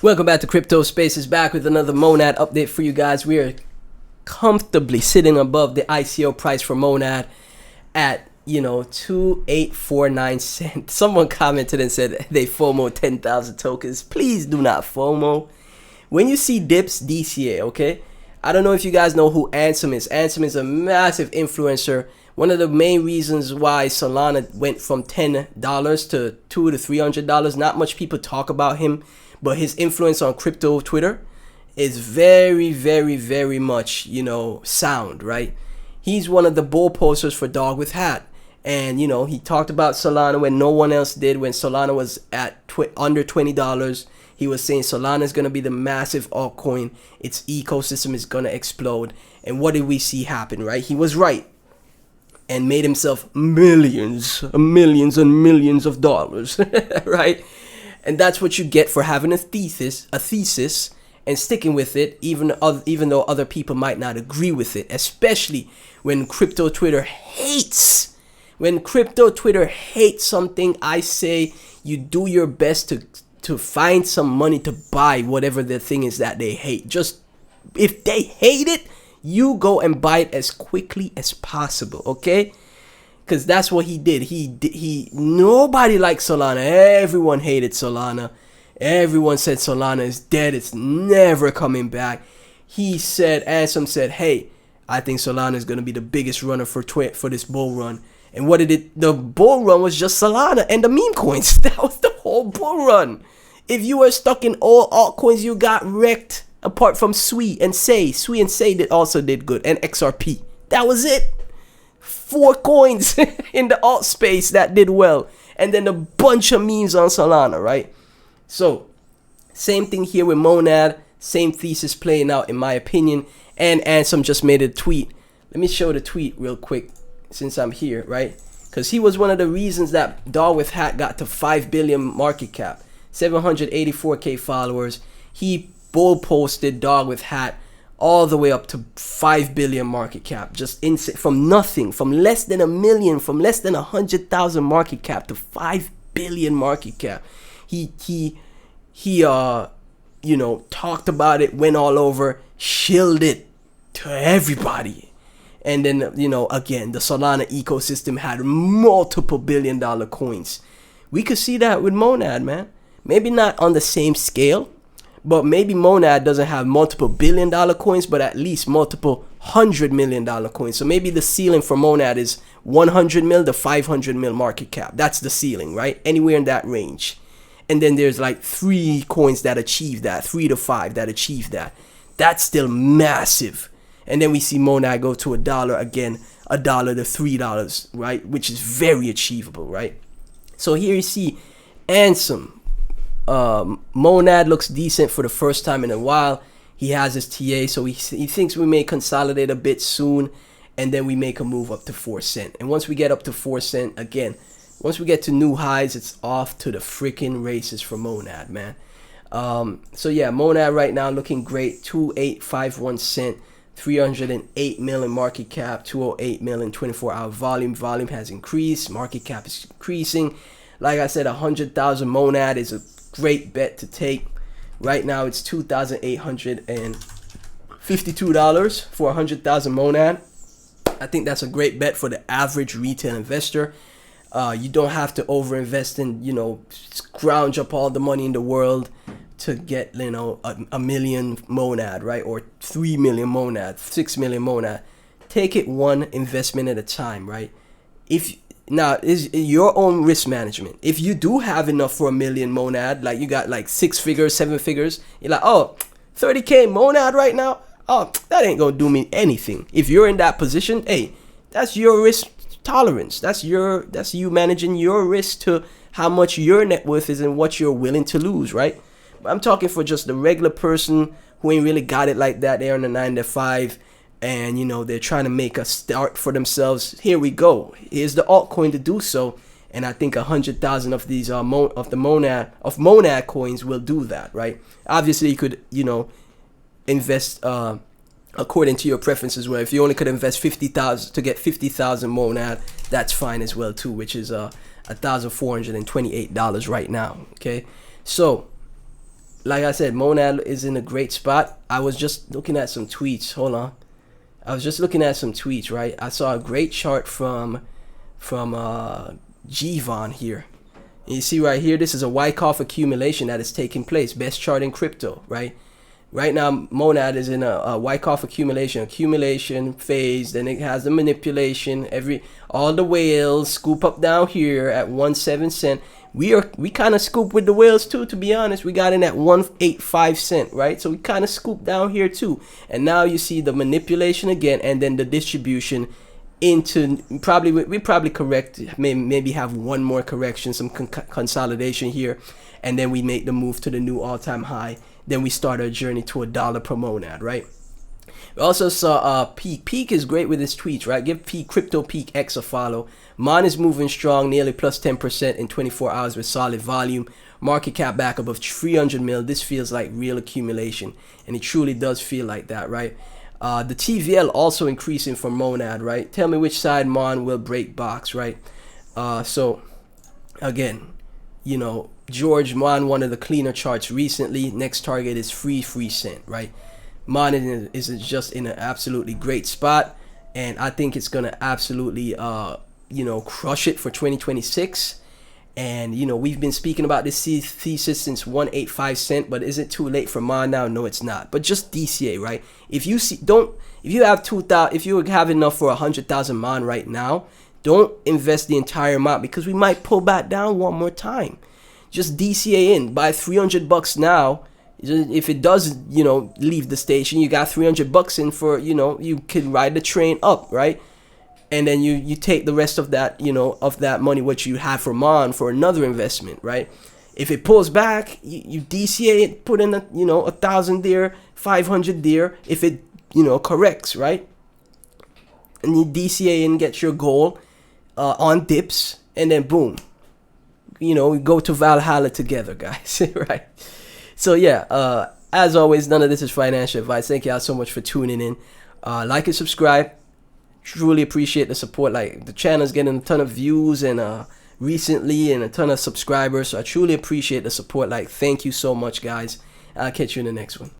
Welcome back to Crypto Spaces, back with another Monad update for you guys. We are comfortably sitting above the ICO price for Monad at 2,849 cents. Someone commented and said they FOMO 10,000 tokens. Please do not FOMO. When you see dips, DCA, okay? I don't know if you guys know who Ansem is. Ansem is a massive influencer. One of the main reasons why Solana went from $10 to $200 to $300. Not much people talk about him, but his influence on crypto Twitter is very, very, very much, sound, right? He's one of the bull posters for Dog with Hat. And, he talked about Solana when no one else did. When Solana was at under $20, he was saying Solana is going to be the massive altcoin. Its ecosystem is going to explode. And what did we see happen, right? He was right. And made himself millions and millions of dollars, right? And that's what you get for having a thesis, and sticking with it, even though other people might not agree with it, especially when crypto Twitter hates. When crypto Twitter hates something, I say you do your best to find some money to buy whatever the thing is that they hate. Just if they hate it, you go and buy it as quickly as possible, okay? Because that's what he did. Nobody liked Solana. Everyone hated Solana. Everyone said Solana is dead. It's never coming back. Ansem said, hey, I think Solana is going to be the biggest runner for this bull run. And what did it? The bull run was just Solana and the meme coins. That was the whole bull run. If you were stuck in all altcoins, you got wrecked. Apart from Sui and Say also did good, and XRP. That was it. 4 coins in the alt space that did well, and then a bunch of memes on Solana, right? So, same thing here with Monad. Same thesis playing out, in my opinion. And Ansem just made a tweet. Let me show the tweet real quick, since I'm here, right? Because he was one of the reasons that Dog with Hat got to 5 billion market cap, 784k followers. He bull posted Dog with Hat all the way up to 5 billion market cap, just from nothing, from less than a million, from less than 100,000 market cap to 5 billion market cap. He talked about it, went all over, shilled it to everybody. And then, again, the Solana ecosystem had multiple billion-dollar coins. We could see that with Monad, man. Maybe not on the same scale, but maybe Monad doesn't have multiple billion-dollar coins, but at least multiple $100 million coins. So maybe the ceiling for Monad is 100 mil to 500 mil market cap. That's the ceiling, right? Anywhere in that range. And then there's like 3 coins that achieve that, 3 to 5 that achieve that. That's still massive. And then we see Monad go to $1 again, $1 to $3, right? Which is very achievable, right? So here you see Ansem. Monad looks decent for the first time in a while. He has his TA, so he thinks we may consolidate a bit soon, and then we make a move up to 4 cent. And once we get up to 4 cent, again, once we get to new highs, it's off to the freaking races for Monad, man. So yeah, Monad right now looking great. 2,851 cent, 308 million market cap, 208 million 24-hour volume. Volume has increased. Market cap is increasing. Like I said, 100,000 Monad is a great bet to take. Right now it's $2,852 for 100,000 Monad. I think that's a great bet for the average retail investor. You don't have to overinvest and scrounge up all the money in the world to get a million Monad, right? Or 3 million Monad, 6 million Monad. Take it one investment at a time, right? Now, is your own risk management. If you do have enough for a million Monad, like you got like 6 figures, 7 figures, you're like, oh, 30k Monad right now? Oh, that ain't gonna do me anything. If you're in that position, hey, that's your risk tolerance. That's you managing your risk to how much your net worth is and what you're willing to lose, right? But I'm talking for just the regular person who ain't really got it like that. They're on a 9 to 5. And they're trying to make a start for themselves. Here we go. Here's the altcoin to do so, and I think 100,000 of these Monad coins will do that, right? Obviously, you could invest according to your preferences. Where if you only could invest 50,000 to get 50,000 Monad, that's fine as well too, which is $1,428 right now. Okay, so like I said, Monad is in a great spot. I was just looking at some tweets. Hold on. I was just looking at some tweets, right? I saw a great chart from Gvon here. And you see right here, this is a Wyckoff accumulation that is taking place. Best chart in crypto, right? Right now, Monad is in a Wyckoff accumulation phase. Then it has the manipulation. All the whales scoop up down here at 1.7 cent. We kind of scoop with the whales too, to be honest. We got in at 1.85 cent, right? So we kind of scoop down here too. And now you see the manipulation again, and then the distribution into we probably correct, maybe have one more correction, some consolidation here, and then we make the move to the new all-time high. Then we start our journey to $1 per monad, right? We also saw Peak is great with his tweets, right? Give Crypto Peak X a follow. Mon is moving strong, nearly plus 10% in 24 hours with solid volume. Market cap back above 300 mil. This feels like real accumulation, and it truly does feel like that, right? The TVL also increasing for Monad, right? Tell me which side Mon will break box, right? So again, you know, George Mon, one of the cleaner charts recently. Next target is 3 cent, right? Mon is just in an absolutely great spot, and I think it's gonna absolutely you know, crush it for 2026. And you know, we've been speaking about this thesis since 1.85 cent, but is it too late for Mon now? No, it's not. But just DCA, right? If you have enough for 100,000 Mon right now, don't invest the entire amount, because we might pull back down one more time. Just DCA in, buy $300 now. If it does, you know, leave the station, you got $300 in for, you know, you can ride the train up, right? And then you take the rest of that, you know, of that money, what you have for Mon, for another investment, right? If it pulls back, you DCA it, put in, you know, 1,000 there, 500 there, if it, you know, corrects, right? And you DCA and get your goal on dips, and then boom, you know, we go to Valhalla together, guys, right? So yeah, as always, none of this is financial advice. Thank y'all so much for tuning in. Like and subscribe. Truly appreciate the support. Like, the channel's getting a ton of views and recently, and a ton of subscribers, so I truly appreciate the support. Like, thank you so much, guys. I'll catch you in the next one.